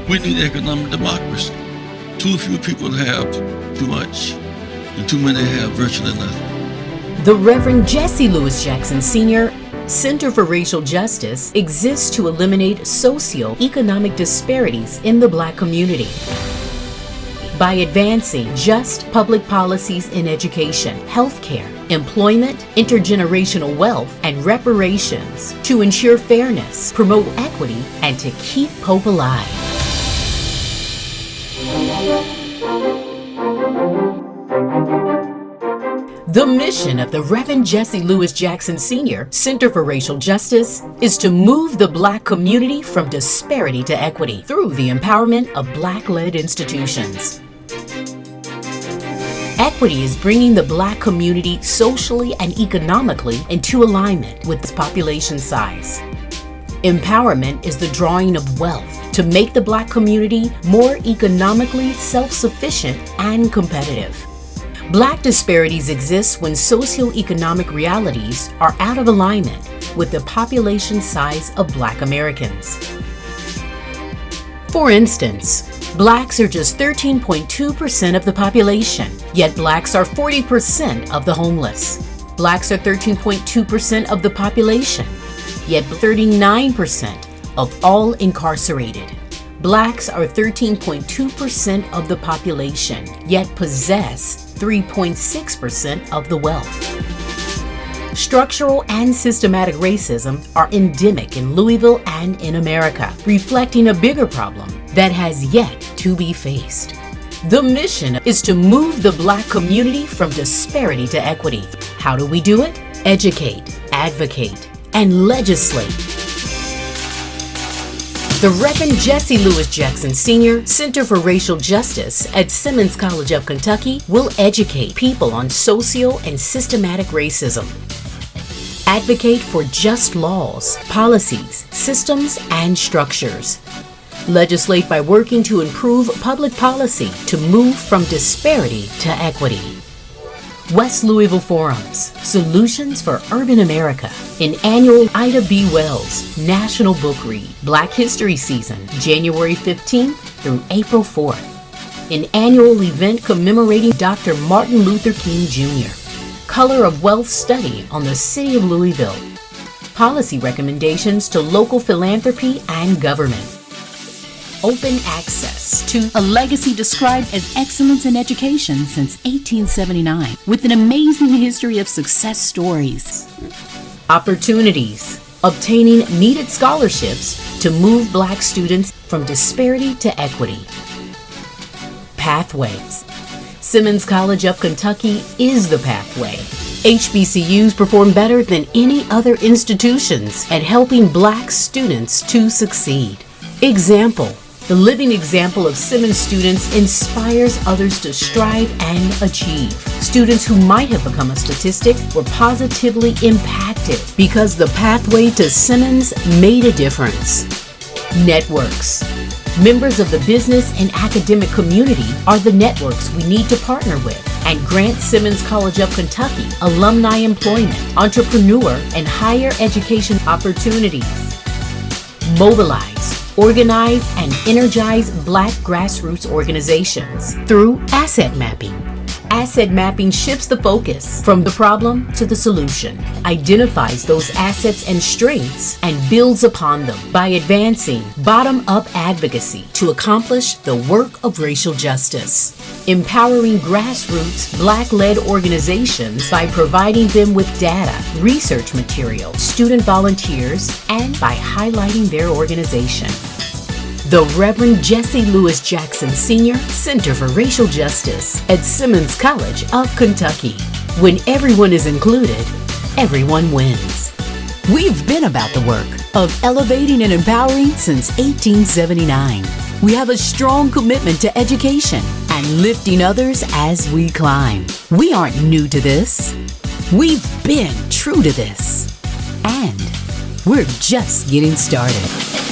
We need economic democracy. Too few people have too much, and too many have virtually nothing. The Reverend Jesse Lewis Jackson Sr. Center for Racial Justice exists to eliminate socio-economic disparities in the Black community by advancing just public policies in education, healthcare, employment, intergenerational wealth, and reparations to ensure fairness, promote equity, and to keep hope alive. The mission of the Reverend Jesse Lewis Jackson Sr. Center for Racial Justice is to move the Black community from disparity to equity through the empowerment of Black-led institutions. Equity is bringing the Black community socially and economically into alignment with its population size. Empowerment is the drawing of wealth to make the Black community more economically self-sufficient and competitive. Black disparities exist when socioeconomic realities are out of alignment with the population size of Black Americans. For instance, Blacks are just 13.2% of the population, yet Blacks are 40% of the homeless. Blacks are 13.2% of the population, yet 39% of all incarcerated. Blacks are 13.2% of the population, yet possess 3.6% of the wealth. Structural and systematic racism are endemic in Louisville and in America, reflecting a bigger problem that has yet to be faced. The mission is to move the Black community from disparity to equity. How do we do it? Educate, advocate, and legislate. The Reverend Jesse Lewis Jackson Sr. Center for Racial Justice at Simmons College of Kentucky will educate people on socio and systematic racism. Advocate for just laws, policies, systems, and structures. Legislate by working to improve public policy to move from disparity to equity. West Louisville Forums, Solutions for Urban America, an annual Ida B. Wells National Book Read, Black History Season, January 15th through April 4th, an annual event commemorating Dr. Martin Luther King Jr., Color of Wealth Study on the City of Louisville, policy recommendations to local philanthropy and government. Open access to a legacy described as excellence in education since 1879, with an amazing history of success stories. Opportunities. Obtaining needed scholarships to move Black students from disparity to equity. Pathways. Simmons College of Kentucky is the pathway. HBCUs perform better than any other institutions at helping Black students to succeed. Example. The living example of Simmons students inspires others to strive and achieve. Students who might have become a statistic were positively impacted because the pathway to Simmons made a difference. Networks. Members of the business and academic community are the networks we need to partner with and grant Simmons College of Kentucky alumni employment, entrepreneur, and higher education opportunities. Mobilize. Organize and energize Black grassroots organizations through asset mapping. Asset mapping shifts the focus from the problem to the solution, identifies those assets and strengths, and builds upon them by advancing bottom-up advocacy to accomplish the work of racial justice. Empowering grassroots Black-led organizations by providing them with data, research material, student volunteers, and by highlighting their organization. The Reverend Jesse Lewis Jackson Sr. Center for Racial Justice at Simmons College of Kentucky. When everyone is included, everyone wins. We've been about the work of elevating and empowering since 1879. We have a strong commitment to education and lifting others as we climb. We aren't new to this. We've been true to this. And we're just getting started.